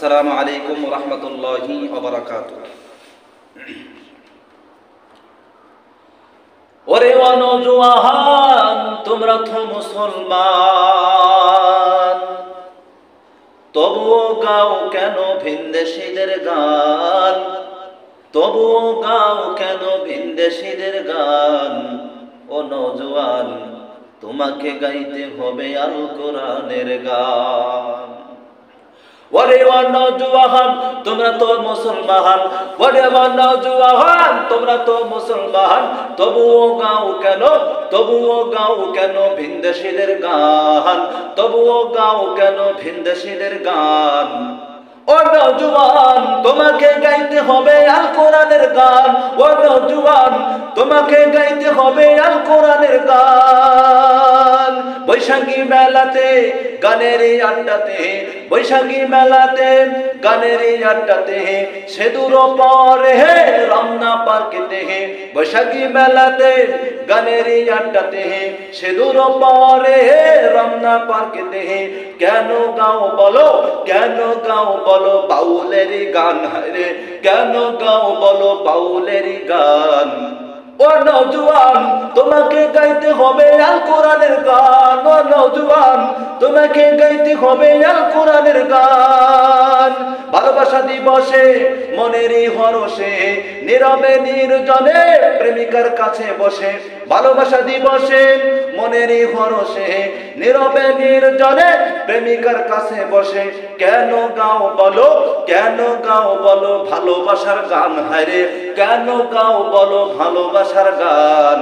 আসসালামু আলাইকুম ওয়া রাহমাতুল্লাহি ওয়া বারাকাতুহু। ওরে নওজোয়ান, তোমরা তো মুসলমান, তবুও গাও কেন ভিনদেশীদের গান? তবুও গাও কেন ভিনদেশীদের গান? ও নওজোয়ান, তোমাকে গাইতে হবে আল কোরআনের গান। ওরে নওজোয়ান, তোমরা তো মুসলমান, ওরে নওজোয়ান, তোমরা তো মুসলমান, তবুও গাও কেন, তবুও গাও কেন ভিনদেশীদের গান? তবুও গাও কেন ভিনদেশীদের গান? ও নওজোয়ান, তোমাকে গাইতে হবে আল কোরআনের গান। ও নওজোয়ান, তোমাকে গাইতে হবে আল কোরআনের গান। বৈশাখী মেলাতে গানের আড্ডাতে, বৈশাখী মেলাতে গানের আড্ডাতে, সেদুর পরে হে রমনা পার্কেতে, বৈশাখী মেলাতে গানের আড্ডাতে, সেদুর পরে হে রমনা পার্কেতে, কেন গাও বলো, কেন গাও বলো বাউলের গান? হায়রে কেন গাও বলো বাউলের গান? ও নওজোয়ান, তোমাকে গাইতে হবে আল কোরআনের গান। ও নওজোয়ান, তোমাকে গাইতে হবে আল কোরআনের গান। ভালোবাসা দিবসে মনেরই হরষে, নীরবে নির্জনে প্রেমিকার কাছে বসে, ভালোবাসা দিবসে মনেরই হরষে, নীরবে নির্জনে প্রেমিকার কাছে বসে, কেন গাও বলো, কেন গাও বলো ভালোবাসার গান? হায়রে কেন গাও বলো ভালোবাসার গান?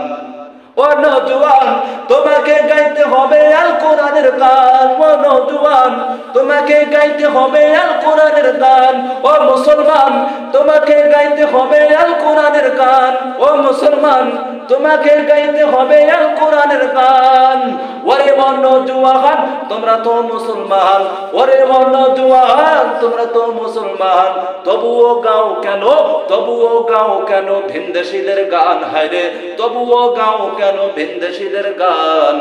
ও নওজোয়ান, তোমাকে গাইতে হবে আল কোরআনের গান। ও নওজোয়ান, তোমাকে গাইতে হবে আল কোরআনের গান। ও মুসলমান, তোমাকে গাইতে হবে আল কোরআনের গান। ও মুসলমান, তোমাকে গাইতে হবে আল কোরআনের গান। ওরে নওজোয়ান, তোমরা তো মুসলমান, ওরে নওজোয়ান, তোমরা তো মুসলমান, তবুও গাও কেন, তবুও গাও কেন ভিনদেশীদের গান? হায়রে তবুও গাও কেন ভিনদেশীদের গান?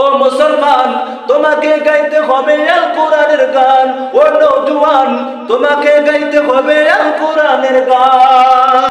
ও মুসলমান, তোমাকে গাইতে হবে আল কোরআনের গান। ও নওজোয়ান, তোমাকে গাইতে হবে আল কোরআনের গান।